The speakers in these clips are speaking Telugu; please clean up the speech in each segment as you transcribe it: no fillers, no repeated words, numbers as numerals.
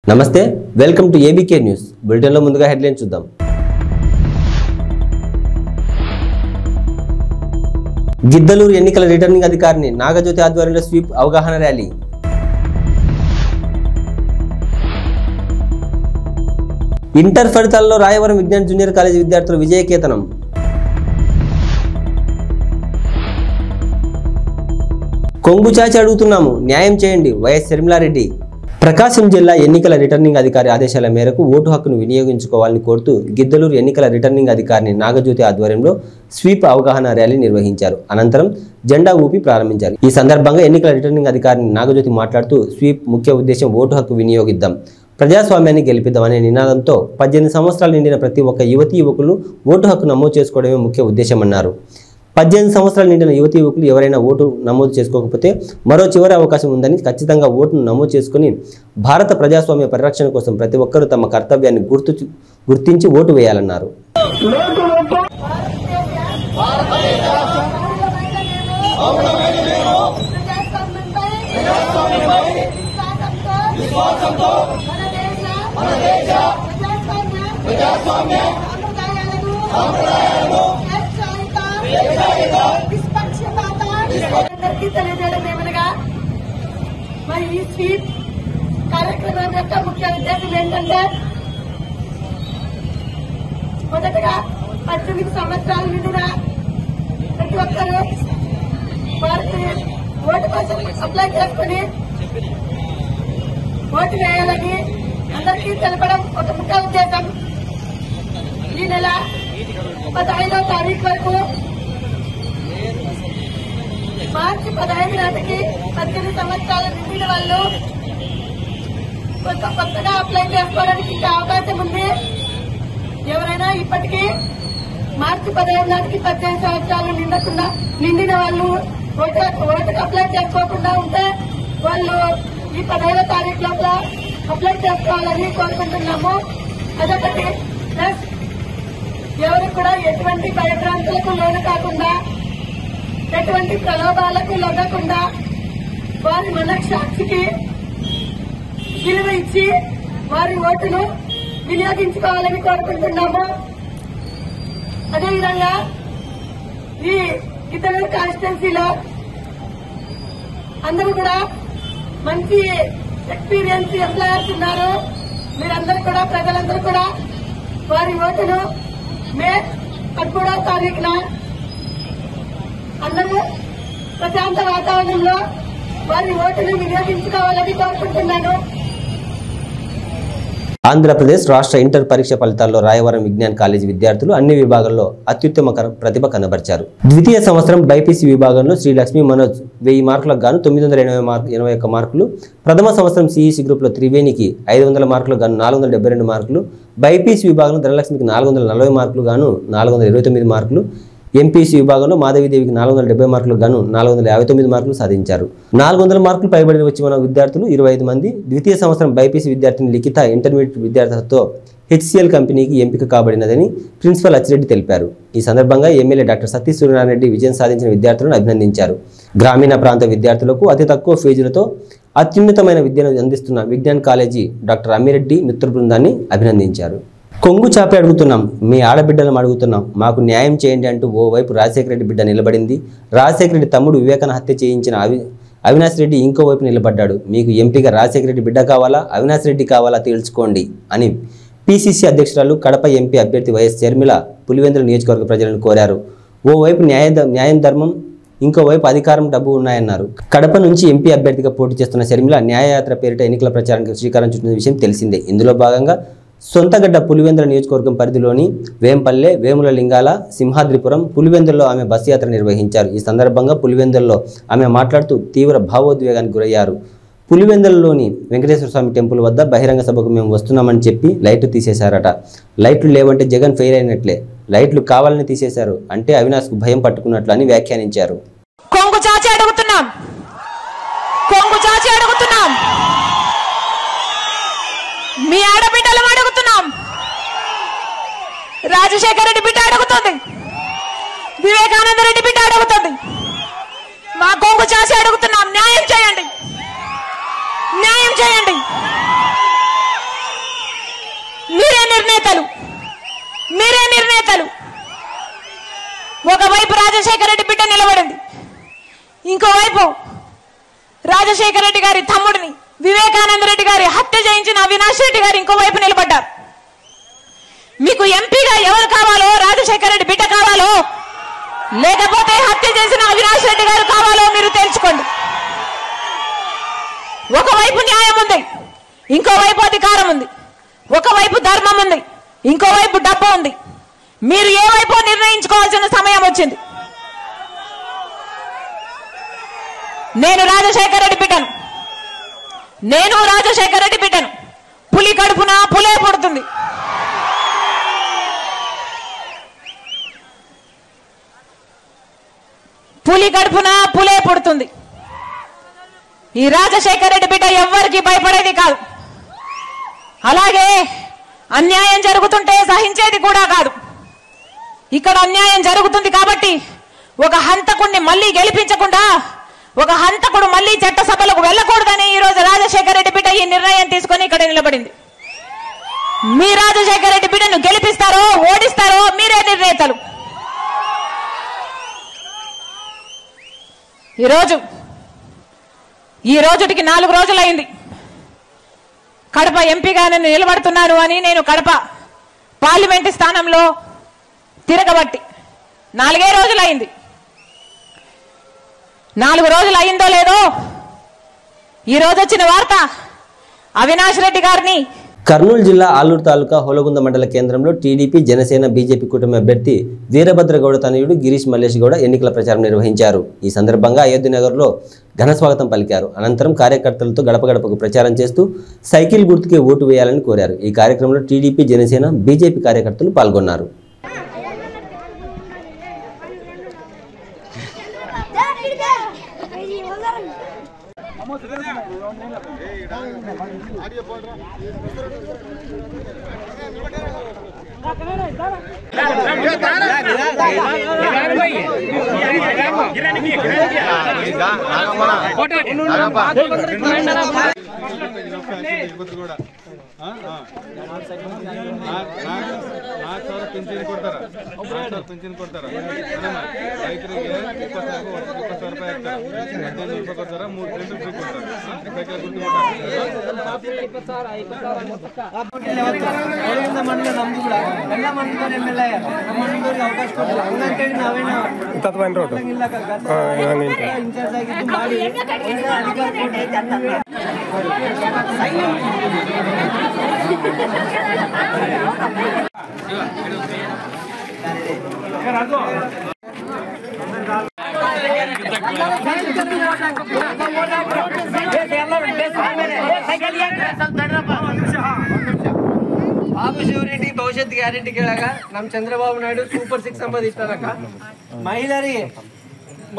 నమస్తే welcome to ABK news bulletin లో ముందుగా హెడ్లైన్ చూద్దాం. గిద్దలూరు ఎన్నికల రిటర్నింగ్ అధికారిని నాగజ్యోతి ఆధ్వర్యంలో స్వీప్ అవగాహన ర్యాలీ. ఇంటర్ ఫలితాల్లో రాయవరం విజ్ఞాన్ జూనియర్ కాలేజీ విద్యార్థుల విజయకేతనం. కొంగు చాచి అడుగుతున్నాము, న్యాయం చేయండి వైఎస్ శర్మిలారెడ్డి. ప్రకాశం జిల్లా ఎన్నికల రిటర్నింగ్ అధికారి ఆదేశాల మేరకు ఓటు హక్కును వినియోగించుకోవాలని కోరుతూ గిద్దలూరు ఎన్నికల రిటర్నింగ్ అధికారిని నాగజ్యోతి ఆధ్వర్యంలో స్వీప్ అవగాహన ర్యాలీ నిర్వహించారు. అనంతరం జెండా ఊపి ప్రారంభించారు. ఈ సందర్భంగా ఎన్నికల రిటర్నింగ్ అధికారిని నాగజ్యోతి మాట్లాడుతూ స్వీప్ ముఖ్య ఉద్దేశం ఓటు హక్కు వినియోగిద్దాం, ప్రజాస్వామ్యాన్ని గెలిపిద్దాం అనే నినాదంతో 18 సంవత్సరాలు నిండిన ప్రతి ఒక్క యువతీ యువకులు ఓటు హక్కు నమోదు చేసుకోవడమే ముఖ్య ఉద్దేశమన్నారు. 18 సంవత్సరాలు నిండిన యువతీ యువకులు ఎవరైనా ఓటు నమోదు చేసుకోకపోతే మరో చివరి అవకాశం ఉందని, ఖచ్చితంగా ఓటును నమోదు చేసుకుని భారత ప్రజాస్వామ్య పరిరక్షణ కోసం ప్రతి ఒక్కరూ తమ కర్తవ్యాన్ని గుర్తించి ఓటు వేయాలన్నారు. మరి ఈ స్వీప్ కార్యక్రమం యొక్క ముఖ్య ఉద్దేశం ఏంటంటే, మొదటగా 18 సంవత్సరాల నిండిన ప్రతి ఒక్కరూ వారికి ఓటు కోసం అప్లై చేసుకుని ఓటు వేయాలని అందరికీ తెలపడం ఒక ముఖ్య ఉద్దేశం. ఈ నెల 15వ తారీఖు వరకు, మార్చి 15 నాటికి 18 సంవత్సరాల నిండిన వాళ్ళు కొత్తగా అప్లై చేసుకోవడానికి ఇంకా అవకాశం ఉంది. ఎవరైనా ఇప్పటికీ మార్చి 15 నాటికి 18 సంవత్సరాలు నిండిన వాళ్ళు ఓటుకు అప్లై చేసుకోకుండా ఉంటే వాళ్ళు ఈ 15వ తారీఖు లోపల అప్లై చేసుకోవాలని కోరుకుంటున్నాము. అదొకటి. ప్లస్ ఎవరు కూడా ఎటువంటి భయభ్రాంతులకు లోను కాకుండా, ఎటువంటి ప్రలోభాలకు లొంగకుండా వారి మనస్సాక్షికి విలువ ఇచ్చి వారి ఓటును వినియోగించుకోవాలని కోరుకుంటున్నాము. అదేవిధంగా ఈ గిద్దలూరు కాన్స్టిట్యున్సీలో అందరూ కూడా మంచి ఎక్స్పీరియన్స్ ఎంప్లాయర్స్ ఉన్నారు. మీరందరూ కూడా, ప్రజలందరూ కూడా వారి ఓటును మే 13వ తారీఖున అందరూ ప్రశాంత వాతావరణంలో వారి ఓటును వినియోగించుకోవాలని కోరుకుంటున్నాను. ఆంధ్రప్రదేశ్ రాష్ట్ర ఇంటర్ పరీక్ష ఫలితాల్లో రాయవరం విజ్ఞాన్ కాలేజీ విద్యార్థులు అన్ని విభాగాల్లో అత్యుత్తమ ప్రతిభ కనబరిచారు. ద్వితీయ సంవత్సరం బైపీసీ విభాగంలో శ్రీ లక్ష్మీ మనోజ్ 1000 మార్కులకు గాను 981 మార్కులు, ప్రథమ సంవత్సరం సిఈసి గ్రూప్లో త్రివేణికి 500 మార్కులకు గాను 472 మార్కులు, బైపీసీ విభాగంలో ధనలక్ష్మికి 440 మార్కులు గాను 429 మార్కులు, ఎంపీసీ విభాగంలో మాధవీదేవికి 470 మార్కులకు గాను 459 మార్కులు సాధించారు. 400 మార్కులు పైబడి వచ్చిన విద్యార్థులు 25 మంది. ద్వితీయ సంవత్సరం బైపీసీ విద్యార్థిని లిఖిత ఇంటర్మీడియట్ విద్యార్థులతో హెచ్సిఎల్ కంపెనీకి ఎంపిక కాబడినదని ప్రిన్సిపల్ అచ్చిరెడ్డి తెలిపారు. ఈ సందర్భంగా ఎమ్మెల్యే డాక్టర్ సతీష్ సూర్యనారాయణ రెడ్డి విజయం సాధించిన విద్యార్థులను అభినందించారు. గ్రామీణ ప్రాంత విద్యార్థులకు అతి తక్కువ ఫీజులతో అత్యున్నతమైన విద్యను అందిస్తున్న విజ్ఞాన్ కాలేజీ డాక్టర్ అమ్మిరెడ్డి మిత్ర బృందాన్ని అభినందించారు. కొంగు చాపి అడుగుతున్నాం, మీ ఆడబిడ్డలను అడుగుతున్నాం, మాకు న్యాయం చేయండి అంటూ ఓవైపు రాజశేఖర రెడ్డి బిడ్డ నిలబడింది. రాజశేఖర రెడ్డి తమ్ముడు వివేకానంద హత్య చేయించిన అవినాష్ రెడ్డి ఇంకోవైపు నిలబడ్డాడు. మీకు ఎంపీగా రాజశేఖర రెడ్డి బిడ్డ కావాలా, అవినాష్ రెడ్డి కావాలా తేల్చుకోండి అని పిసిసి అధ్యక్షురాలు, కడప ఎంపీ అభ్యర్థి వైఎస్ షర్మిల పులివెందుల నియోజకవర్గ ప్రజలను కోరారు. ఓవైపు న్యాయం ధర్మం, ఇంకోవైపు అధికారం డబ్బు ఉన్నాయన్నారు. కడప నుంచి ఎంపీ అభ్యర్థిగా పోటీ చేస్తున్న షర్మిల న్యాయయాత్ర పేరిట ఎన్నికల ప్రచారానికి శ్రీకారం చుట్టిన విషయం తెలిసిందే. ఇందులో భాగంగా సొంతగడ్డ పులివెందుల నియోజకవర్గం పరిధిలోని వేంపల్లె, వేముల లింగాల, సింహాద్రిపురం, పులివెందుల్లో ఆమె బస్సు యాత్ర నిర్వహించారు. ఈ సందర్భంగా పులివెందుల్లో ఆమె మాట్లాడుతూ తీవ్ర భావోద్వేగానికి గురయ్యారు. పులివెందులలోని వెంకటేశ్వర స్వామి టెంపుల్ వద్ద బహిరంగ సభకు మేము వస్తున్నామని చెప్పి లైట్లు తీసేశారట. లైట్లు లేవంటే జగన్ ఫెయిల్ అయినట్లే, లైట్లు కావాలని తీసేశారు అంటే అవినాష్కు భయం పట్టుకున్నట్లు అని వ్యాఖ్యానించారు. కొంగు చాచి అడుగుతున్నాం, మీ ఆడబిడ్డలు అడుగుతున్నాం, రాజశేఖర రెడ్డి బిడ్డ అడుగుతుంది, వివేకానంద రెడ్డి బిడ్డ అడుగుతుంది, మా కొంగు చాచి అడుగుతున్నాం, న్యాయం చేయండి, న్యాయం చేయండి. నిర్ణేతలు. ఒకవైపు రాజశేఖర రెడ్డి బిడ్డ నిలబడింది, ఇంకోవైపు రాజశేఖర రెడ్డి గారి తమ్ముడిని వివేకానంద రెడ్డి గారి హత్య చేయించిన అవినాష్ రెడ్డి గారు ఇంకోవైపు నిలబడ్డారు. మీకు ఎంపీగా ఎవరు కావాలో, రాజశేఖర రెడ్డి బిడ్డ కావాలో లేకపోతే హత్య చేసిన అవినాష్ రెడ్డి గారు కావాలో మీరు తెలుసుకోండి. ఒకవైపు న్యాయం ఉంది, ఇంకోవైపు అధికారం ఉంది. ఒకవైపు ధర్మం ఉంది, ఇంకోవైపు డబ్బు ఉంది. మీరు ఏ వైపు నిర్ణయించుకోవాల్సిన సమయం వచ్చింది. నేను రాజశేఖర రెడ్డి బిడ్డను. పులి కడుపున పులే పుడుతుంది. ఈ రాజశేఖర రెడ్డి బిడ్డ ఎవ్వరికి భయపడేది కాదు. అలాగే అన్యాయం జరుగుతుంటే సహించేది కూడా కాదు. ఇక్కడ అన్యాయం జరుగుతుంది కాబట్టి ఒక హంతకుడిని మళ్ళీ గెలిపించకుండా, ఒక హంతకుడు మళ్ళీ చట్టసభలకు వెళ్ళకూడదని ఈ రోజు రాజశేఖర రెడ్డి బిడ్డ ఈ నిర్ణయం తీసుకొని ఇక్కడ నిలబడింది. మీ రాజశేఖర రెడ్డి బిడ్డను గెలిపిస్తారో ఓడిస్తారో మీరే నిర్ణేతలు. ఈ రోజుటికి 4 రోజులైంది కడప ఎంపీగా నేను నిలబడుతున్నాను అని. నేను కడప పార్లమెంటు స్థానంలో తిరగబట్టి 4 రోజులైంది. 4 రోజులు అయిందో లేదో ఈ రోజు వచ్చిన వార్త అవినాష్ రెడ్డి గారిని కర్నూలు జిల్లా ఆలూరు తాలూకా హోలగుంద మండల కేంద్రంలో టీడీపీ, జనసేన, బీజేపీ కూటమి అభ్యర్థి వీరభద్రగౌడ తనయుడు గిరీష్ మల్లేష్ గౌడ ఎన్నికల ప్రచారం నిర్వహించారు. ఈ సందర్భంగా అయోధ్యనగర్లో ఘన స్వాగతం పలికారు. అనంతరం కార్యకర్తలతో గడప గడపకు ప్రచారం చేస్తూ సైకిల్ గుర్తుకే ఓటు వేయాలని కోరారు. ఈ కార్యక్రమంలో టీడీపీ, జనసేన, బీజేపీ కార్యకర్తలు పాల్గొన్నారు. పింఛన్ ಕೊಡ್ತಾರ ರೈತರಿಗೆ 20,000 ರೂಪಾಯಿ ಕೊಡ್ತಾರ 3 ಫ್ರೀ ಕೊಡ್ತಾರೆ ಸೈಕಲ್ ಗುರ್ತು ಮಂಡಲ ನಮ್ದು ಕೂಡ ಎಲ್ಲ ಮಂಡಲ ಎಮ್ಮೆಲ್ಲೆ ನಮ್ಮ ಮಂಡಲದವ್ರಿಗೆ ಅವಕಾಶ ಕೊಡ್ತಾರೆ. ಹಂಗಂತೇಳಿ ನಾವೇನು ಇನ್ಚಾರ್ಜ್ ಆಗಿದ್ದು ಮಾಡಿ ಅಧಿಕಾರ ಬಾಬು ಶಿವರೆಡ್ಡಿ ಭವಿಷ್ಯತ್ ಗ್ಯಾರಂಟಿ ಕೇಳಾಗ ನಮ್ಮ ಚಂದ್ರಬಾಬು ನಾಯ್ಡು ಸೂಪರ್ 6 ಅಂಬದು ಇಟ್ಟಾರಕ್ಕ. ಮಹಿಳೆಯರಿಗೆ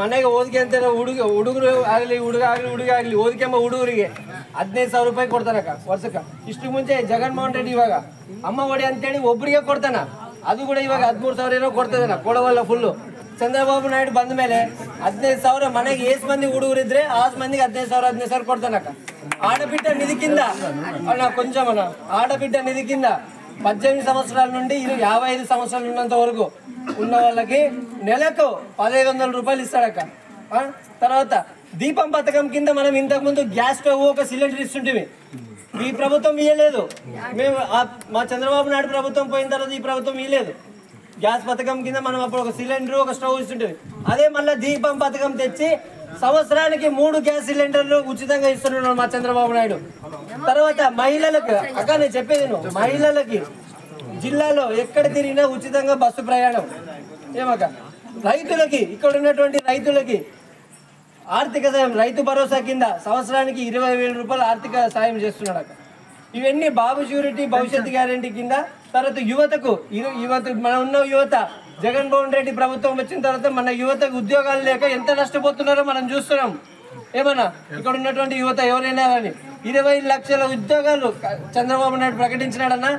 ಮನೆಗೆ ಓದಿಗೆ ಅಂತ ಹುಡುಗರು ಆಗಲಿ ಹುಡುಗ ಆಗಲಿ ಓದಿಗೆ ಎಂಬ ಹುಡುಗರಿಗೆ 15,000 ರೂಪಾಯಿ ಕೊಡ್ತಾನಕ್ಕ ವರ್ಷಕ್ಕೆ. ಇಷ್ಟು ಮುಂಚೆ ಜಗನ್ಮೋಹನ್ ರೆಡ್ಡಿ ಇವಾಗ ಅಮ್ಮ ಒಡಿ ಅಂತೇಳಿ ಒಬ್ಬರಿಗೆ ಕೊಡ್ತಾನ, ಅದು ಕೂಡ ಇವಾಗ 13,000 ಏನೋ ಕೊಡ್ತದನ, ಕೊಡವಲ್ಲ ಫುಲ್ಲು. ಚಂದ್ರಬಾಬು ನಾಯ್ಡು ಬಂದ ಮೇಲೆ 15,000 ಮನೆಗೆ ಎಷ್ಟು ಮಂದಿ ಹುಡುಗರು ಇದ್ರೆ ಆ ಮಂದಿಗೆ 15,000 ಕೊಡ್ತಾನಕ್ಕ. ఆడబిడ్డ నిధి కింద కొంచెం ఆడబిడ్డ నిధి కింద 18 సంవత్సరాల నుండి 55 సంవత్సరాలు ఉన్నంత వరకు ఉన్న వాళ్ళకి నెలకు 1,500 రూపాయలు ఇస్తాడక్క. తర్వాత దీపం పథకం కింద మనం ఇంతకుముందు గ్యాస్ స్టవ్ ఒక సిలిండర్ ఇస్తుంటివి, ఈ ప్రభుత్వం ఇవ్వలేదు. మేము మా చంద్రబాబు నాయుడు ప్రభుత్వం పోయిన తర్వాత ఈ ప్రభుత్వం ఇవ్వలేదు. గ్యాస్ పథకం కింద మనం అప్పుడు ఒక సిలిండర్ ఒక స్టవ్ ఇస్తుంటివి. అదే మళ్ళీ దీపం పథకం తెచ్చి సంవత్సరానికి 3 గ్యాస్ సిలిండర్లు ఉచితంగా ఇస్తున్నాడు మా చంద్రబాబు నాయుడు. తర్వాత మహిళలకు అక్క నేను చెప్పేది మహిళలకి జిల్లాలో ఎక్కడ తిరిగినా ఉచితంగా బస్సు ప్రయాణం. ఏమక్క రైతులకి ఇక్కడ ఉన్నటువంటి రైతులకి ఆర్థిక సాయం రైతు భరోసా కింద సంవత్సరానికి 20,000 రూపాయలు ఆర్థిక సాయం చేస్తున్నాడు అక్క. ఇవన్నీ బాబు ష్యూరిటీ భవిష్యత్ గ్యారంటీ కింద. తర్వాత యువతకు మన ఉన్న యువత జగన్మోహన్ రెడ్డి ప్రభుత్వం వచ్చిన తర్వాత మన యువతకు ఉద్యోగాలు లేక ఎంత నష్టపోతున్నారో మనం చూస్తున్నాం. ఏమన్నా ఇక్కడ ఉన్నటువంటి యువత ఎవరైనా కానీ 20 లక్షల ఉద్యోగాలు చంద్రబాబు నాయుడు ప్రకటించినాడన్నా.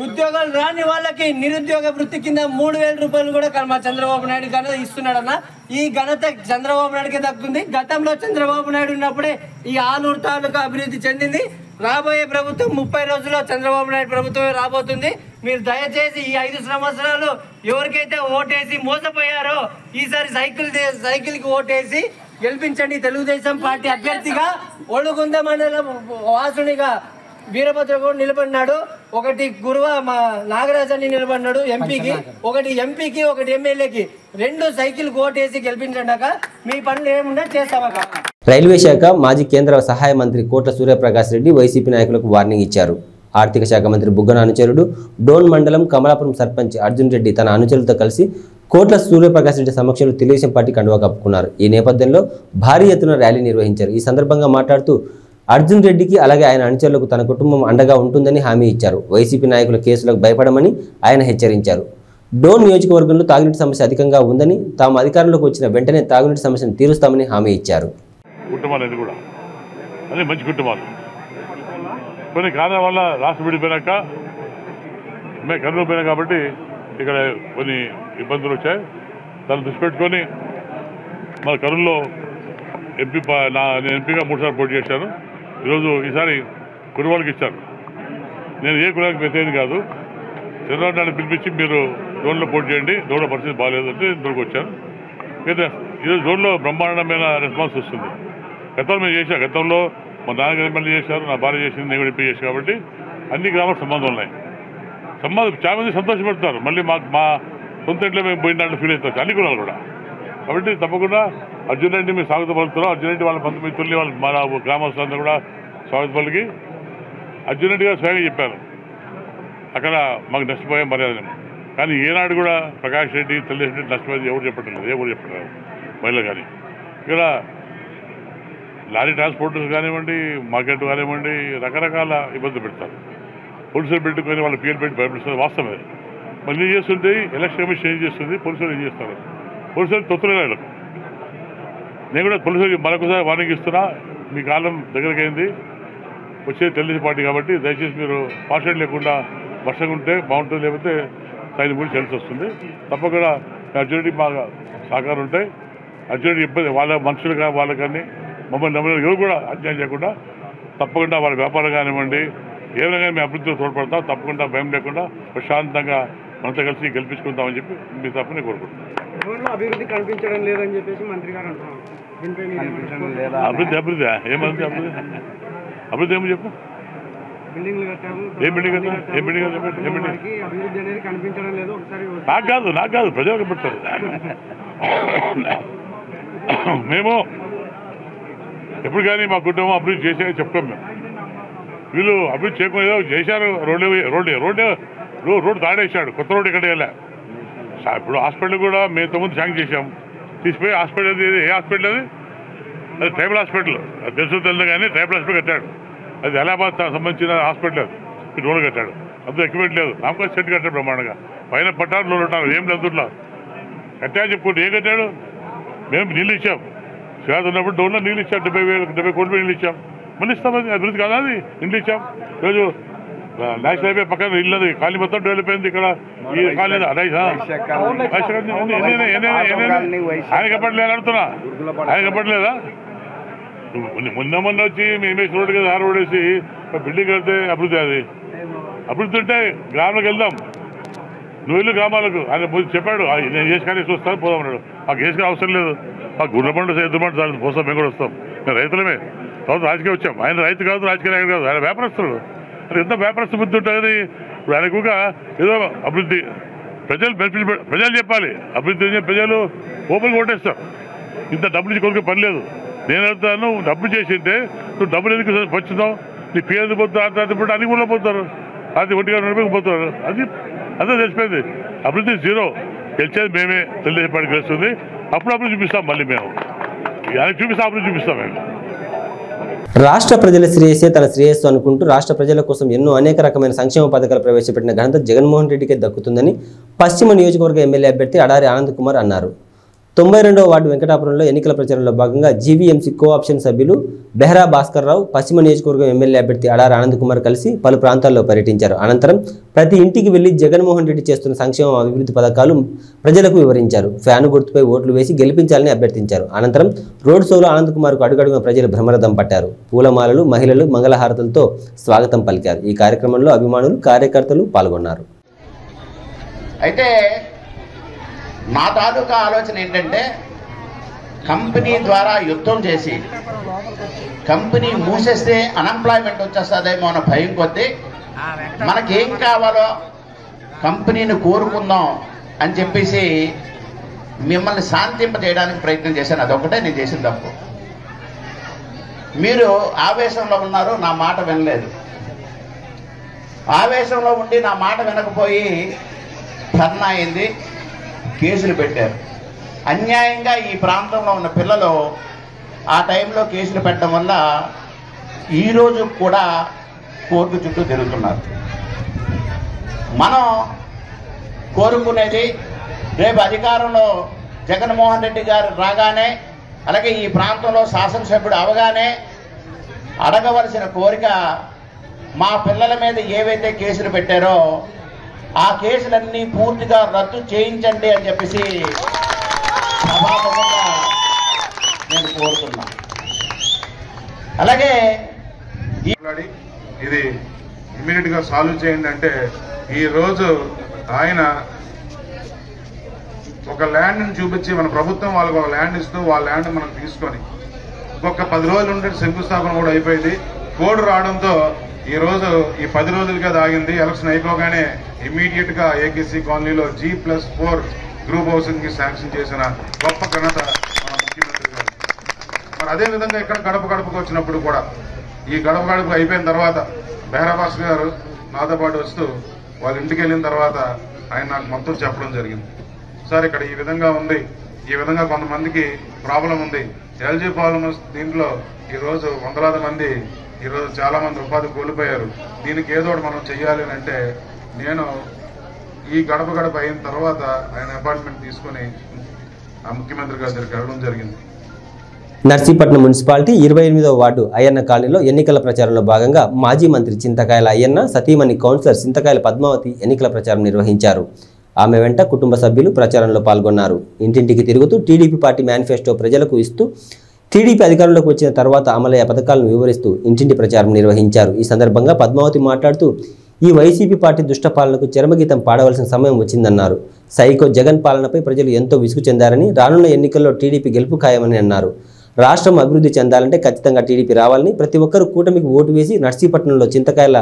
ఉద్యోగాలు రాని వాళ్ళకి నిరుద్యోగ వృత్తి కింద 3,000 రూపాయలు కూడా మా చంద్రబాబు నాయుడు ఘనత ఇస్తున్నాడన్నా. ఈ ఘనత చంద్రబాబు నాయుడుకి దక్కుంది. గతంలో చంద్రబాబు నాయుడు ఉన్నప్పుడే ఈ ఆలూరు తాలూకా అభివృద్ధి చెందింది. రాబోయే ప్రభుత్వం 30 రోజుల్లో చంద్రబాబు నాయుడు ప్రభుత్వమే రాబోతుంది. మీరు దయచేసి ఈ 5 సంవత్సరాలు ఎవరికైతే ఓటేసి మోసపోయారో ఈసారి సైకిల్కి ఓటేసి గెలిపించండి. తెలుగుదేశం పార్టీ అభ్యర్థిగా ఒళ్ళుగుంద మండలం వాసునిగా వీరభద్ర కూడా నిలబడినాడు. ఒకటి గురువ మా నాగరాజని నిలబడినాడు ఎంపీకి, ఒకటి ఎంపీకి, ఒకటి ఎమ్మెల్యేకి. 2 సైకిల్ ఓటేసి గెలిపించండాక మీ పనులు ఏమున్నా చేస్తామక. రైల్వే శాఖ మాజీ కేంద్ర సహాయ మంత్రి కోట్ల సూర్యప్రకాష్ రెడ్డి వైసీపీ నాయకులకు వార్నింగ్ ఇచ్చారు. ఆర్థిక శాఖ మంత్రి బుగ్గన అనుచరుడు డోన్ మండలం కమలాపురం సర్పంచ్ అర్జున్ రెడ్డి తన అనుచరులతో కలిసి కోట్ల సూర్యప్రకాష్ రెడ్డి సమక్షంలో తెలుగుదేశం పార్టీ కండువా కప్పుకున్నారు. ఈ నేపథ్యంలో భారీ ఎత్తున ర్యాలీ నిర్వహించారు. ఈ సందర్భంగా మాట్లాడుతూ అర్జున్ రెడ్డికి అలాగే ఆయన అనుచరులకు తన కుటుంబం అండగా ఉంటుందని హామీ ఇచ్చారు. వైసీపీ నాయకుల కేసులకు భయపడమని ఆయన హెచ్చరించారు. డోన్ నియోజకవర్గంలో తాగునీటి సమస్య అధికంగా ఉందని, తాము అధికారంలోకి వచ్చిన వెంటనే తాగునీటి సమస్యను తీరుస్తామని హామీ ఇచ్చారు. కుటుంబాలు కూడా అదే మంచి కుటుంబాలు. కొన్ని కారణాల వల్ల రాష్ట్రం విడిపోయినాక మేము కర్నూలు పోయినా కాబట్టి ఇక్కడ కొన్ని ఇబ్బందులు వచ్చాయి. దాన్ని దృష్టి పెట్టుకొని మన కర్నూలులో నేను ఎంపీగా 3 సార్లు పోటీ చేశాను. ఈసారి కుటుంబాలకు ఇచ్చాను. నేను ఏ కులానికి వ్యతిరేకం కాదు. చంద్రబాబు నాయుడు పిలిపించి మీరు జోన్లో పోటీ చేయండి, జోన్లో పరిస్థితి బాగాలేదు అంటే ఇంతవరకు వచ్చాను. ఈరోజు జోన్లో బ్రహ్మాండమైన రెస్పాన్స్ వస్తుంది. గతంలో మేము చేశాం. గతంలో మా నాన్నగారు ఎమ్మెల్యే చేశారు, నా భార్య చేసింది, నేను కూడా ఎంపీ చేశాను. కాబట్టి అన్ని గ్రామాలకు సంబంధం ఉన్నాయి. చాలా మంది సంతోషపడతారు. మళ్ళీ మా సొంత ఇంట్లో మేము పోయినట్టు ఫీల్ అవుతారు అన్ని కులాలు కూడా. కాబట్టి తప్పకుండా అర్జున్ రెడ్డి మీరు స్వాగతం పలుకుతున్నాం. అర్జున్ రెడ్డి వాళ్ళ 19 తొలి వాళ్ళు మన గ్రామస్తులంతా కూడా స్వాగత పలికి అర్జున్ రెడ్డి గారు స్వయంగా చెప్పారు అక్కడ మాకు నష్టపోయే మర్యాద. కానీ ఏనాడు కూడా ప్రకాష్ రెడ్డి తెలుగుదేశం రెడ్డి నష్టపోయేది ఎవరు చెప్పట్లేదు, ఎవరు చెప్పట్లేదు మహిళలు. కానీ ఇక్కడ లారీ ట్రాన్స్పోర్టర్స్ కానివ్వండి, మార్కెట్ కానివ్వండి, రకరకాల ఇబ్బందులు పెడతారు. పోలీసులు పెట్టుకొని వాళ్ళ పేరు పెట్టి భయపెడుతుంది. వాస్తవమే. మళ్ళీ ఏం చేస్తుంటే ఎలక్షన్ కమిషన్ ఏం చేస్తుంది, పోలీసులు ఏం చేస్తారు. పోలీసులు తొత్తులేడు. నేను కూడా పోలీసులకి మరొకసారి వార్నింగ్ ఇస్తున్నా. మీ కాలం దగ్గరికి అయింది. వచ్చేది తెలుగుదేశం పార్టీ కాబట్టి దయచేసి మీరు పార్షల్ లేకుండా వర్షంగా ఉంటే బాగుంటుంది. లేకపోతే సైన్ గురించి తెలిసి వస్తుంది. తప్పకుండా అర్జున్ రెడ్డి మా సహకారం ఉంటాయి. అర్జున్ రెడ్డి ఇబ్బంది వాళ్ళ మనుషులుగా వాళ్ళకి కానీ మమ్మల్ని నమ్మని ఎవరు కూడా అన్యాయం చేయకుండా తప్పకుండా వాళ్ళ వ్యాపారం కానివ్వండి ఏమైనా కానీ మేము అభివృద్ధిలో తోడ్పడతాం. తప్పకుండా భయం లేకుండా ప్రశాంతంగా మనతో కలిసి గెలిపించుకుంటామని చెప్పి మీ తప్పని కోరుకుంటున్నాం. అభివృద్ధి కనిపించడం లేదని చెప్పేసి మంత్రి గారు అంటున్నారు. అభివృద్ధి ఏమంది అభివృద్ధి ఏమో చెప్పు. బిల్డింగ్లు కట్టాము. ఏ బిల్డింగ్ ఏ బిల్డింగ్ అభివృద్ధి అనేది కనిపించడం లేదు. ఒకసారి నాకు కాదు ప్రజలకు పెడతారు. మేము ఎప్పుడు కానీ మా కుటుంబం అభివృద్ధి చేసామని చెప్తాం. మేము వీళ్ళు అభివృద్ధి చేయకుండా చేశారు. రోడ్డు తాడేశాడు. కొత్త రోడ్డు ఎక్కడ వెళ్ళా. ఇప్పుడు హాస్పిటల్ కూడా మేము 9 శాంక్షన్ చేశాం. తీసిపోయి హాస్పిటల్ ఏ హాస్పిటల్ అది ట్రైబల్ హాస్పిటల్. అది తెలుసు కానీ ట్రైబల్ హాస్పిటల్ కట్టాడు. అది అలహాబాద్ సంబంధించిన హాస్పిటల్. అది రోడ్డు కట్టాడు. అందులో ఎక్విప్మెంట్ లేదు. నామకాయ సెట్ కట్టాడు బ్రహ్మాండంగా. పైన పట్టారు లోన్ ఉంటారు. ఏం లేదు కట్టా చెప్పుకుంటే ఏం కట్టాడు. మేము నీళ్ళు ఇచ్చాం. శివాజీ ఉన్నప్పుడు డోన్లో నీళ్ళు ఇచ్చాం. 70 కోట్ల నీళ్ళు ఇచ్చాం. మళ్ళీ ఇస్తాం. అది అభివృద్ధి కాదా? అది ఇండ్లు ఇచ్చాం. ఈరోజు నేషనల్ హైవే పక్కన ఇల్లది ఖాళీ మొత్తం డెవలప్ అయింది. ఇక్కడ ఈ ఖాళీ ఆయన కప్పట్లేదు అడుగుతున్నా. ఆయన కప్పట్లేదా? మొన్న వచ్చి మేమేసి రోడ్డు కదా రోడ్ వేసి బిల్డింగ్ కడితే అభివృద్ధి. అది అభివృద్ధి ఉంటే గ్రామాలకు వెళ్దాం. నువ్వు వెళ్ళు గ్రామాలకు. ఆయన చెప్పాడు నేను చేసి కానీ చూస్తాను పోదాం అన్నాడు. మాకు వేసుకునే అవసరం లేదు. మాకు గుర్రబండు ఎద్దుబండు సార్ పోస్తాం. మేము కూడా వస్తాం. మేము రైతులమే. తర్వాత రాజకీయం వచ్చాం. ఆయన రైతు కాదు, రాజకీయ నాయకుడు కాదు. ఆయన వ్యాపారస్తుడు. అది ఎంత వ్యాపారస్తు బుద్ధి ఉంటుంది. ఇప్పుడు ఆయనకుగా ఏదో అభివృద్ధి ప్రజలు చెప్పాలి. అభివృద్ధి ప్రజలు ఓపెన్గా ఓటేస్తారు. ఇంత డబ్బులు ఇచ్చి కొనుక్కే పని లేదు. నేను అడుగుతాను డబ్బు చేసింటే నువ్వు డబ్బులు ఎందుకు పంచుతావు? నీ పేరు పోతావు. అంత అన్ని కూడా పోతారు. అది 1 గంట పోతారు. అది అంతా తెలిసిపోయింది. అభివృద్ధి 0. గెలిచేది మేమే. తెలుగుదేశం పార్టీ గెలుస్తుంది. అప్పుడు అభివృద్ధి చూపిస్తాం. మళ్ళీ మేము ఆయనకు చూపిస్తాం. అభివృద్ధి చూపిస్తాం. మేము రాష్ట్ర ప్రజల శ్రేయస్సే తన శ్రేయస్సు అనుకుంటూ రాష్ట్ర ప్రజల కోసం ఎన్నో అనేక రకమైన సంక్షేమ పథకాలు ప్రవేశపెట్టిన ఘనత జగన్మోహన్ రెడ్డికే దక్కుతుందని పశ్చిమ నియోజకవర్గ ఎమ్మెల్యే అభ్యర్థి అడారి ఆనంద్ కుమార్ అన్నారు. 92వ వార్డు వెంకటాపురంలో ఎన్నికల ప్రచారంలో భాగంగా జీవీఎంసీ కోఆప్షన్ సభ్యులు బెహ్రా భాస్కర్ రావు పశ్చిమ నియోజకవర్గం ఎమ్మెల్యే అభ్యర్థి అడారి ఆనంద్ కుమార్ కలిసి పలు ప్రాంతాల్లో పర్యటించారు. అనంతరం ప్రతి ఇంటికి వెళ్లి జగన్మోహన్ రెడ్డి చేస్తున్న సంక్షేమ అభివృద్ధి పథకాలు ప్రజలకు వివరించారు. ఫ్యాను గుర్తుపై ఓట్లు వేసి గెలిపించాలని అభ్యర్థించారు. అనంతరం రోడ్ షోలో ఆనంద్ కుమార్కు అడుగడుగున ప్రజలు భ్రమరథం పట్టారు. పూలమాలలు, మహిళలు మంగళహారతులతో స్వాగతం పలికారు. ఈ కార్యక్రమంలో అభిమానులు, కార్యకర్తలు పాల్గొన్నారు. అయితే నా తాలూకా ఆలోచన ఏంటంటే కంపెనీ ద్వారా యుద్ధం చేసి కంపెనీ మూసేస్తే అన్ఎంప్లాయ్మెంట్ వచ్చేస్తుందేమో అన్న భయం కొద్దీ మనకేం కావాలో కంపెనీని కోరుకుందాం అని చెప్పేసి మిమ్మల్ని శాంతింప చేయడానికి ప్రయత్నం చేశాను. అదొకటే నేను చేసిన తప్పు. మీరు ఆవేశంలో ఉన్నారు, నా మాట వినలేదు. ఆవేశంలో ఉండి నా మాట వినకపోయి ధర్నా అయింది, కేసులు పెట్టారు. అన్యాయంగా ఈ ప్రాంతంలో ఉన్న పిల్లలు ఆ టైంలో కేసులు పెట్టడం వల్ల ఈరోజు కూడా కోర్టు చుట్టూ తిరుగుతున్నారు. మనం కోరుకునేది రేపు అధికారంలో జగన్మోహన్ రెడ్డి గారు రాగానే, అలాగే ఈ ప్రాంతంలో శాసనసభ్యుడు అవగానే అడగవలసిన కోరిక మా పిల్లల మీద ఏవైతే కేసులు పెట్టారో ఆ కేసులన్నీ పూర్తిగా రద్దు చేయించండి అని చెప్పేసి సభాముఖంగా నేను కోరుతున్నా. అలాగే ఇది ఇమ్మీడియట్ గా సాల్వ్ చేయండి అంటే ఈ రోజు ఆయన ఒక ల్యాండ్ ని చూపించి మన ప్రభుత్వం వాళ్ళకి ఒక ల్యాండ్ ఇస్తూ వాళ్ళ ల్యాండ్ మనం తీసుకొని ఇంకొక 10 రోజులు ఉంటే శంకుస్థాపన కూడా అయిపోయింది. కోడ్ రావడంతో ఈ రోజు ఈ 10 రోజులుగా ఆగింది. ఎలక్షన్ అయిపోగానే ఇమ్మీడియట్ గా ఏకేసీ కాలనీలో G+4 గ్రూప్ హౌసింగ్ కి శాంక్షన్ చేసిన గొప్ప ఘనత మన ముఖ్యమంత్రి గారు. మరి అదే విధంగా ఇక్కడ గడపకు వచ్చినప్పుడు కూడా ఈ గడప అయిపోయిన తర్వాత బెహ్రా భాస్కర్ గారు నాతో పాటు వస్తూ వాళ్ళ ఇంటికి వెళ్ళిన తర్వాత ఆయన నాకు మొత్తం చెప్పడం జరిగింది. సార్ ఇక్కడ ఈ విధంగా ఉంది, ఈ విధంగా కొంతమందికి ప్రాబ్లం ఉంది, ఎల్జీ ప్రాబ్లమ్స్, దీంట్లో ఈరోజు వందలాది మంది ఈరోజు చాలా మంది ఉపాధి కోల్పోయారు, దీనికి ఏదో ఒకటి మనం చెయ్యాలి అని అంటే నేను ఈ గడప అయిన తర్వాత ఆయన అపాయింట్మెంట్ తీసుకుని ఆ ముఖ్యమంత్రి గారి దగ్గరికి వెళ్ళడం జరిగింది. నర్సీపట్నం మున్సిపాలిటీ 28వ వార్డు అయ్యన్న కాలనీలో ఎన్నికల ప్రచారంలో భాగంగా మాజీ మంత్రి చింతకాయల అయ్యన్న, సతీమణి కౌన్సిలర్ చింతకాయల పద్మావతి ఎన్నికల ప్రచారం నిర్వహించారు. ఆమె వెంట కుటుంబ సభ్యులు ప్రచారంలో పాల్గొన్నారు. ఇంటింటికి తిరుగుతూ టీడీపీ పార్టీ మేనిఫెస్టో ప్రజలకు ఇస్తూ టీడీపీ అధికారంలోకి వచ్చిన తర్వాత అమలయ్యే పథకాలను వివరిస్తూ ఇంటింటి ప్రచారం నిర్వహించారు. ఈ సందర్భంగా పద్మావతి మాట్లాడుతూ ఈ వైసీపీ పార్టీ దుష్ట పాలనకు చరమగీతం పాడవలసిన సమయం వచ్చిందన్నారు. సైకో జగన్ పాలనపై ప్రజలు ఎంతో విసుగు చెందారని, రానున్న ఎన్నికల్లో టీడీపీ గెలుపు ఖాయమని అన్నారు. రాష్ట్రం అభివృద్ధి చెందాలంటే ఖచ్చితంగా టీడీపీ రావాలని, ప్రతి ఒక్కరూ కూటమికి ఓటు వేసి నర్సీపట్నంలో చింతకాయల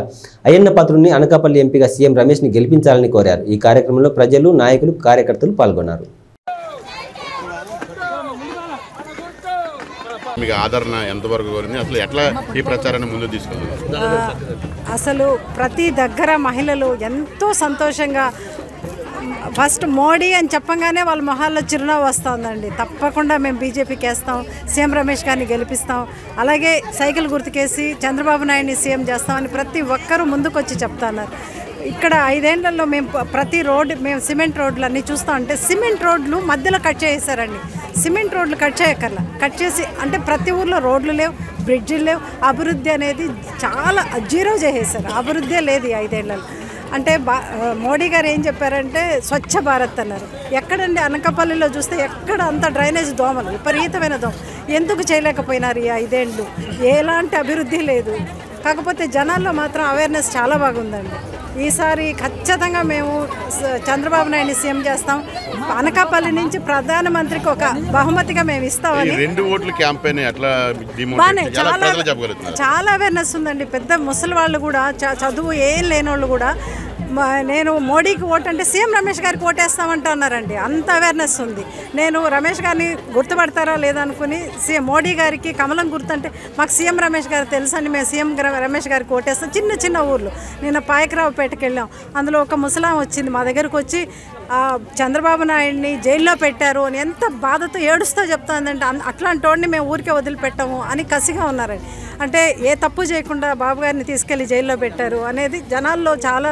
అయ్యన్న పాత్రుని అనకాపల్లి ఎంపీగా సీఎం రమేష్ని గెలిపించాలని కోరారు. ఈ కార్యక్రమంలో ప్రజలు, నాయకులు, కార్యకర్తలు పాల్గొన్నారు. మీకు ఆదరణ ఎంతవరకు కోరింది, అసలు ఎట్లా ఈ ప్రచారాన్ని ముందు తీసుకెళ్తున్నారు? అసలు ప్రతి దగ్గర మహిళలు ఎంతో సంతోషంగా, ఫస్ట్ మోడీ అని చెప్పగానే వాళ్ళ మొహాల్లో చిరునవ్వు వస్తుందండి. తప్పకుండా మేము బీజేపీకి వేస్తాం, సీఎం రమేష్ గారిని గెలిపిస్తాం, అలాగే సైకిల్ గుర్తుకేసి చంద్రబాబు నాయుడిని సీఎం చేస్తామని ప్రతి ఒక్కరూ ముందుకొచ్చి చెప్తున్నారు. ఇక్కడ 5 ఏళ్లలో మేము ప్రతి రోడ్డు, మేము సిమెంట్ రోడ్లు అన్నీ చూస్తూ ఉంటే సిమెంట్ రోడ్లు మధ్యలో కట్ చేసేసారండి. సిమెంట్ రోడ్లు కట్ చేయక్కర్లా, కట్ చేసి అంటే ప్రతి ఊర్లో రోడ్లు లేవు, బ్రిడ్జిలు లేవు, అభివృద్ధి అనేది చాలా జీరో చేసేసారు. అభివృద్ధే లేదు ఈ 5 ఏళ్లలో. అంటే మోడీ గారు ఏం చెప్పారంటే స్వచ్ఛ భారత్ అన్నారు. ఎక్కడండి అనకాపల్లిలో చూస్తే ఎక్కడ అంత డ్రైనేజ్ దోమలు, విపరీతమైన దోమ. ఎందుకు చేయలేకపోయినారు ఈ 5 ఏళ్ళు? ఎలాంటి అభివృద్ధి లేదు. కాకపోతే జనాల్లో మాత్రం అవేర్నెస్ చాలా బాగుందండి. ఈసారి ఖచ్చితంగా మేము చంద్రబాబు నాయుడిని సీఎం చేస్తాం. అనకాపల్లి నుంచి ప్రధానమంత్రికి ఒక బహుమతిగా మేము ఇస్తామని. 2 ఓట్ల క్యాంపెయిన్ ఎట్లా చాలా అవేర్నెస్ ఉందండి. పెద్ద ముసలి వాళ్ళు కూడా, చదువు ఏం లేని వాళ్ళు కూడా నేను మోడీకి ఓటు అంటే సీఎం రమేష్ గారికి ఓటేస్తామంటా అన్నారండి. అంత అవేర్నెస్ ఉంది. నేను రమేష్ గారిని గుర్తుపడతారా లేదనుకుని మోడీ గారికి కమలం గుర్తుంటే మాకు సీఎం రమేష్ గారు తెలుసండి, మేము సీఎం రమేష్ గారికి ఓటేస్తాం. చిన్న చిన్న ఊర్లు, నిన్న పాయకరావుపేటకి వెళ్ళాం. అందులో ఒక ముసలాం వచ్చింది మా దగ్గరకు వచ్చి, చంద్రబాబు నాయుడిని జైల్లో పెట్టారు అని ఎంత బాధతో ఏడుస్తూ చెప్తుందంటే అట్లాంటి వాడిని మేము ఊరికే వదిలిపెట్టాము అని కసిగా ఉన్నారండి. అంటే ఏ తప్పు చేయకుండా బాబు గారిని తీసుకెళ్లి జైల్లో పెట్టారు అనేది జనాల్లో చాలా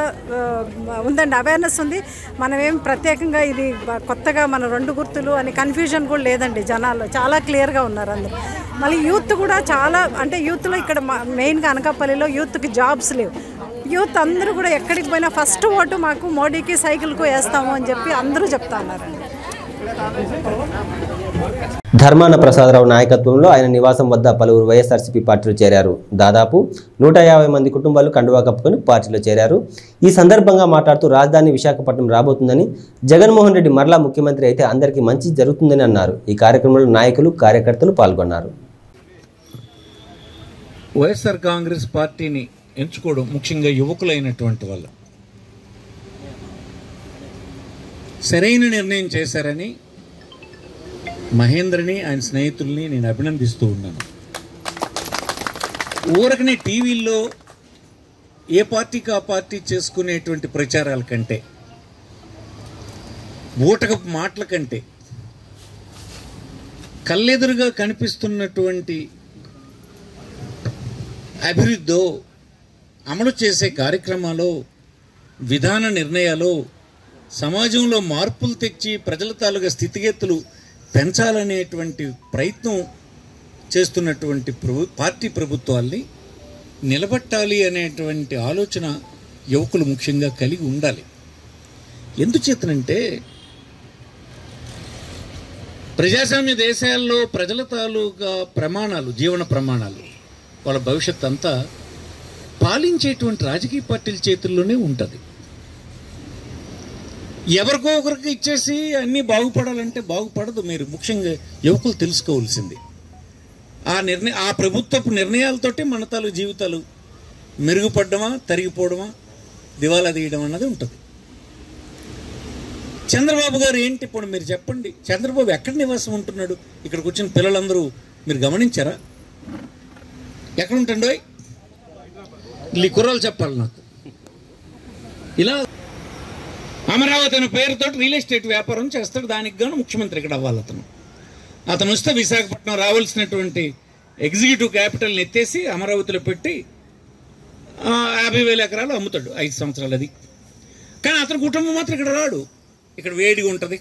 ఉందండి, అవేర్నెస్ ఉంది. మనమేం ప్రత్యేకంగా ఇది కొత్తగా మన 2 గుర్తులు అని కన్ఫ్యూజన్ కూడా లేదండి, జనాల్లో చాలా క్లియర్గా ఉన్నారు అందరూ. మళ్ళీ యూత్ కూడా చాలా, అంటే యూత్లో ఇక్కడ మెయిన్గా అనకాపల్లిలో యూత్కి జాబ్స్ లేవు. యూత్ అందరూ కూడా ఎక్కడికి పోయినా ఫస్ట్ ఓటు మాకు మోడీకి సైకిల్కు వేస్తాము అని చెప్పి అందరూ చెప్తా ఉన్నారండి. ధర్మాన ప్రసాదరావు నాయకత్వంలో ఆయన నివాసం వద్ద పలువురు వైఎస్ఆర్సీపీ పార్టీలో చేరారు. దాదాపు 150 మంది కుటుంబాలు కండువా కప్పుకొని పార్టీలో చేరారు. ఈ సందర్భంగా మాట్లాడుతూ రాజధాని విశాఖపట్నం రాబోతుందని, జగన్మోహన్ రెడ్డి మరలా ముఖ్యమంత్రి అయితే అందరికీ మంచి జరుగుతుందని అన్నారు. ఈ కార్యక్రమంలో నాయకులు, కార్యకర్తలు పాల్గొన్నారు. వైఎస్ఆర్ కాంగ్రెస్ పార్టీని ఎంచుకోవడం ముఖ్యంగా యువకులైనటువంటి వాళ్ళు సరైన నిర్ణయం చేశారని మహేంద్రని, ఆయన స్నేహితుల్ని నేను అభినందిస్తూ ఉన్నాను. ఊరకనే టీవీల్లో ఏ పార్టీకి ఆ పార్టీ చేసుకునేటువంటి ప్రచారాల కంటే, బూటకపు మాటల కంటే కళ్ళెదురుగా కనిపిస్తున్నటువంటి అభివృద్ధో, అమలు చేసే కార్యక్రమాలు, విధాన నిర్ణయాలు, సమాజంలో మార్పులు తెచ్చి ప్రజల తాలూకా స్థితిగతులు పెంచాలనేటువంటి ప్రయత్నం చేస్తున్నటువంటి పార్టీ ప్రభుత్వాల్ని నిలబెట్టాలి అనేటువంటి ఆలోచన యువకులు ముఖ్యంగా కలిగి ఉండాలి. ఎందుచేతనంటే ప్రజాస్వామ్య దేశాల్లో ప్రజల తాలూకా ప్రమాణాలు, జీవన ప్రమాణాలు, వాళ్ళ భవిష్యత్ అంతా పాలించేటువంటి రాజకీయ పార్టీల చేతుల్లోనే ఉంటుంది. ఎవరికో ఒకరికి ఇచ్చేసి అన్నీ బాగుపడాలంటే బాగుపడదు. మీరు ముఖ్యంగా యువకులు తెలుసుకోవాల్సింది ఆ ప్రభుత్వపు నిర్ణయాలతోటి మన తాలూకు జీవితాలు మెరుగుపడడమా, తరిగిపోవడమా, దివాలా తీయడం అన్నది ఉంటుంది. చంద్రబాబు గారు ఏంటి ఇప్పుడు మీరు చెప్పండి, చంద్రబాబు ఎక్కడ నివాసం ఉంటున్నాడు? ఇక్కడికి వచ్చిన పిల్లలందరూ మీరు గమనించారా? ఎక్కడ ఉంటాడో ఈ కుర్రాలు చెప్పాలి నాకు. ఇలా అమరావతి అనే పేరుతో రియల్ ఎస్టేట్ వ్యాపారం చేస్తాడు. దానికి గాను ముఖ్యమంత్రి ఇక్కడ అవ్వాలి. అతను వస్తే విశాఖపట్నం రావాల్సినటువంటి ఎగ్జిక్యూటివ్ క్యాపిటల్ని ఎత్తేసి అమరావతిలో పెట్టి 50,000 ఎకరాలు అమ్ముతాడు 5 సంవత్సరాలు. అది కానీ అతని కుటుంబం మాత్రం ఇక్కడ రాడు. ఇక్కడ వేడిగా ఉంటుంది,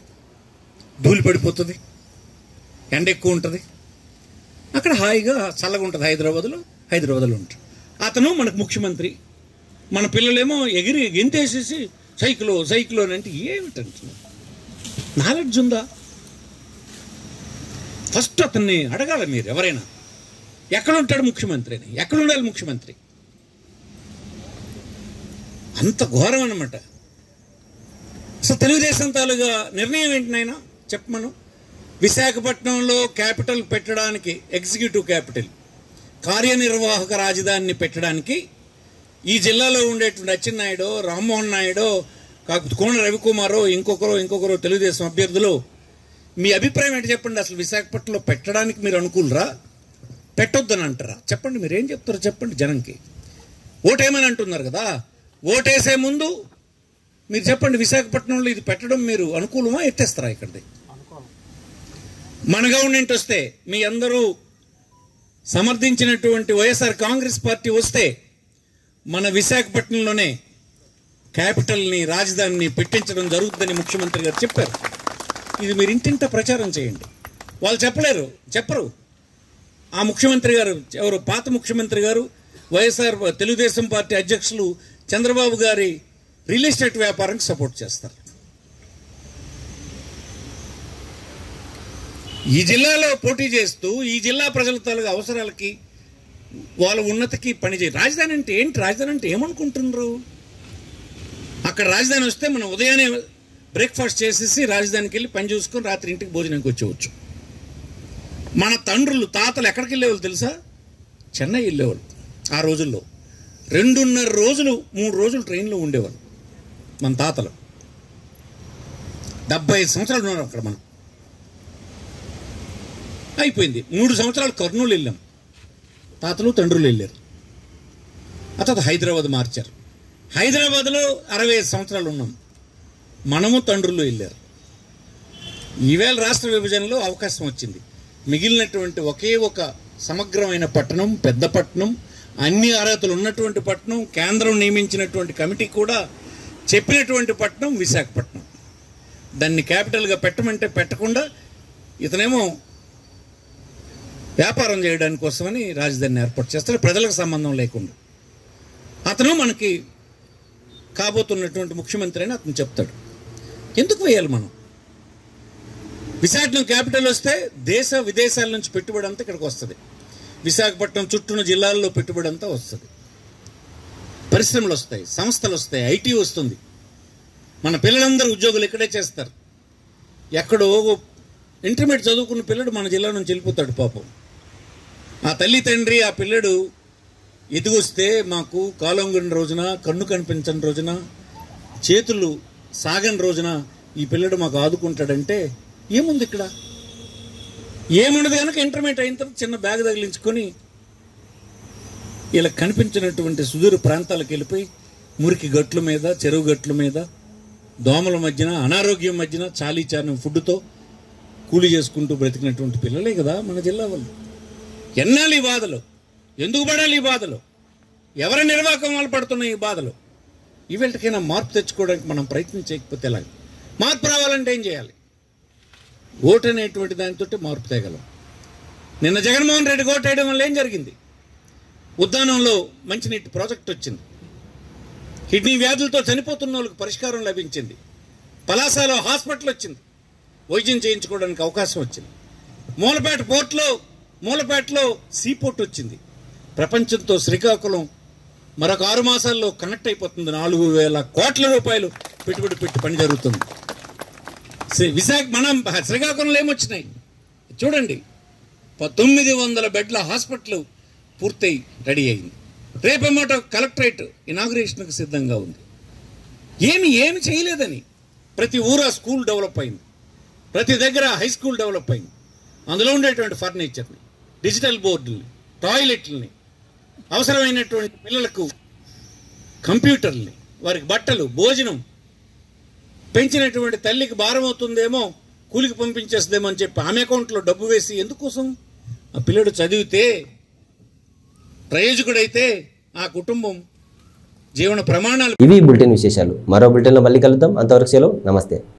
ధూళి పడిపోతుంది, ఎండ ఎక్కువ ఉంటుంది. అక్కడ హాయిగా చల్లగా ఉంటుంది. హైదరాబాద్లో ఉంటాడు. అతను మనకు ముఖ్యమంత్రి. మన పిల్లలేమో ఎగిరి గెంతేసేసి సైకిలో అంటే ఏమిటంటున్నారు? నాలెడ్జ్ ఉందా? ఫస్ట్ అతన్ని అడగాలి మీరు. ఎవరైనా ఎక్కడ ఉంటాడు ముఖ్యమంత్రి అని, ఎక్కడ ఉండాలి ముఖ్యమంత్రి? అంత ఘోరం అన్నమాట. అసలు తెలుగుదేశం తాలూగా నిర్ణయం ఏంటినైనా చెప్పమను. విశాఖపట్నంలో క్యాపిటల్ పెట్టడానికి, ఎగ్జిక్యూటివ్ క్యాపిటల్, కార్యనిర్వాహక రాజధానిని పెట్టడానికి ఈ జిల్లాలో ఉండేటువంటి అచ్చెన్నాయుడు, రామ్మోహన్ నాయుడు, కోన రవికుమారో ఇంకొకరో తెలుగుదేశం అభ్యర్థులు, మీ అభిప్రాయం ఏంటి చెప్పండి. అసలు విశాఖపట్నంలో పెట్టడానికి మీరు అనుకూలరా, పెట్టొద్దని అంటారా? చెప్పండి, మీరేం చెప్తారో చెప్పండి జనంకి. ఓటేమని అంటున్నారు కదా, ఓటేసే ముందు మీరు చెప్పండి, విశాఖపట్నంలో ఇది పెట్టడం మీరు అనుకూలమా, ఎత్తేస్తారా? ఇక్కడిది మన గవర్నమెంట్ వస్తే, మీ అందరూ సమర్థించినటువంటి వైఎస్ఆర్ కాంగ్రెస్ పార్టీ వస్తే మన విశాఖపట్నంలోనే క్యాపిటల్ని, రాజధానిని పెట్టించడం జరుగుతుందని ముఖ్యమంత్రి గారు చెప్పారు. ఇది మీరు ఇంటింట ప్రచారం చేయండి. వాళ్ళు చెప్పరు. ఆ ముఖ్యమంత్రి గారు ఎవరు? పాత ముఖ్యమంత్రి గారు, వైఎస్ఆర్ తెలుగుదేశం పార్టీ అధ్యక్షులు చంద్రబాబు గారి రియల్ ఎస్టేట్ వ్యాపారానికి సపోర్ట్ చేస్తారు. ఈ జిల్లాలో పోటీ చేస్తూ ఈ జిల్లా ప్రజల తాలూకు అవసరాలకి, వాళ్ళ ఉన్నతికి పనిచేయ. రాజధాని అంటే ఏంటి? రాజధాని అంటే ఏమనుకుంటున్నారు? అక్కడ రాజధాని వస్తే మనం ఉదయాన్నే బ్రేక్ఫాస్ట్ చేసేసి రాజధానికి వెళ్ళి పని చూసుకొని రాత్రి ఇంటికి భోజనానికి వచ్చేవచ్చు. మన తండ్రులు, తాతలు ఎక్కడికి వెళ్ళేవాళ్ళు తెలుసా? చెన్నై వెళ్ళేవాళ్ళు. ఆ రోజుల్లో 2.5 రోజులు 3 రోజులు ట్రైన్లో ఉండేవాళ్ళు మన తాతలు. 75 సంవత్సరాలు ఉన్నారు అక్కడ. మనం అయిపోయింది. 3 సంవత్సరాలు కర్నూలు వెళ్ళాం, తాతలు తండ్రులు వెళ్ళారు. ఆ తర్వాత హైదరాబాద్ మార్చారు. హైదరాబాద్లో 65 సంవత్సరాలు ఉన్నాం, మనము తండ్రులు వెళ్ళారు. ఈవేళ రాష్ట్ర విభజనలో అవకాశం వచ్చింది. మిగిలినటువంటి ఒకే ఒక సమగ్రమైన పట్టణం, పెద్ద పట్టణం, అన్ని అర్హతలు ఉన్నటువంటి పట్టణం, కేంద్రం నియమించినటువంటి కమిటీ కూడా చెప్పినటువంటి పట్టణం విశాఖపట్నం. దాన్ని క్యాపిటల్గా పెట్టమంటే పెట్టకుండా ఇతనేమో వ్యాపారం చేయడానికి కోసమని రాజధానిని ఏర్పాటు చేస్తాడు, ప్రజలకు సంబంధం లేకుండా. అతను మనకి కాబోతున్నటువంటి ముఖ్యమంత్రి అని అతను చెప్తాడు. ఎందుకు వేయాలి మనం? విశాఖపట్నం క్యాపిటల్ వస్తే దేశ విదేశాల నుంచి పెట్టుబడి అంతా ఇక్కడికి వస్తుంది. విశాఖపట్నం చుట్టూన జిల్లాల్లో పెట్టుబడి అంతా వస్తుంది. పరిశ్రమలు వస్తాయి, సంస్థలు వస్తాయి, ఐటీ వస్తుంది. మన పిల్లలందరూ ఉద్యోగులు ఇక్కడే చేస్తారు. ఎక్కడో ఇంటర్మీడియట్ చదువుకున్న పిల్లడు మన జిల్లా నుంచి వెళ్ళిపోతాడు పాపం. ఆ తల్లి తండ్రి ఆ పిల్లడు ఎదిగొస్తే మాకు కాలొంగిన రోజున, కన్ను కనిపించని రోజున, చేతులు సాగని రోజున ఈ పిల్లడు మాకు ఆదుకుంటాడంటే ఏముంది ఇక్కడ? ఏముండదు కనుక ఇంటర్మీడియట్ అయిన తర్వాత చిన్న బ్యాగ్ తగిలించుకొని ఇలా కనిపించినటువంటి సుదూర ప్రాంతాలకు వెళ్ళిపోయి మురికి గట్ల మీద, చెరువు గట్ల మీద, దోమల మధ్యన, అనారోగ్యం మధ్యన చాలీ చాలని ఫుడ్తో కూలి చేసుకుంటూ బ్రతికినటువంటి పిల్లలే కదా మన జిల్లా వాళ్ళు. ఎన్నాళ్ళు ఈ బాధలు? ఎందుకు పడాలి ఈ బాధలు? ఎవరి నిర్వాహకం వాళ్ళు పడుతున్న ఈ బాధలు? ఈవేళకైనా మార్పు తెచ్చుకోవడానికి మనం ప్రయత్నం చేయకపోతే ఎలాగ? మార్పు రావాలంటే ఏం చేయాలి? ఓటు అనేటువంటి దానితో మార్పు తేగలం. నిన్న జగన్మోహన్ రెడ్డి ఓటు వేయడం వల్ల ఏం జరిగింది? ఉద్దానంలో మంచినీటి ప్రాజెక్ట్ వచ్చింది. కిడ్నీ వ్యాధులతో చనిపోతున్న వాళ్ళకి పరిష్కారం లభించింది. పలాసలో హాస్పిటల్ వచ్చింది, వైద్యం చేయించుకోవడానికి అవకాశం వచ్చింది. మూలపేటలో సీపోర్ట్ వచ్చింది. ప్రపంచంతో శ్రీకాకుళం మరొక 6 మాసాల్లో కనెక్ట్ అయిపోతుంది. 4,000 కోట్ల రూపాయలు పెట్టుబడి పెట్టి పని జరుగుతుంది. మనం శ్రీకాకుళంలో ఏమొచ్చినాయి చూడండి. 900 బెడ్ల హాస్పిటల్ పూర్తయి రెడీ అయింది. రేపేమోట కలెక్టరేట్ ఇనాగ్రేషన్కి సిద్ధంగా ఉంది. ఏమి చేయలేదని ప్రతి ఊరా స్కూల్ డెవలప్ అయింది, ప్రతి దగ్గర హై స్కూల్ డెవలప్ అయింది. అందులో ఉండేటువంటి ఫర్నిచర్ని, డిజిటల్ బోర్డుల్ని, టాయిలెట్లని, అవసరమైనటువంటి పిల్లలకు కంప్యూటర్ని, వారికి బట్టలు, భోజనం, పెంచినటువంటి తల్లికి భారం అవుతుందేమో, కూలికి పంపించేస్తుందేమో అని చెప్పి ఆమె అకౌంట్లో డబ్బు వేసి ఎందుకోసం? ఆ పిల్లడు చదివితే, ప్రయోజకుడైతే ఆ కుటుంబం జీవన ప్రమాణాలు. ఇవి బులెటిన్ విశేషాలు. మరో బులెటిన్లో మళ్ళీ కలుద్దాం. అంతవరకు సెలవు. నమస్తే.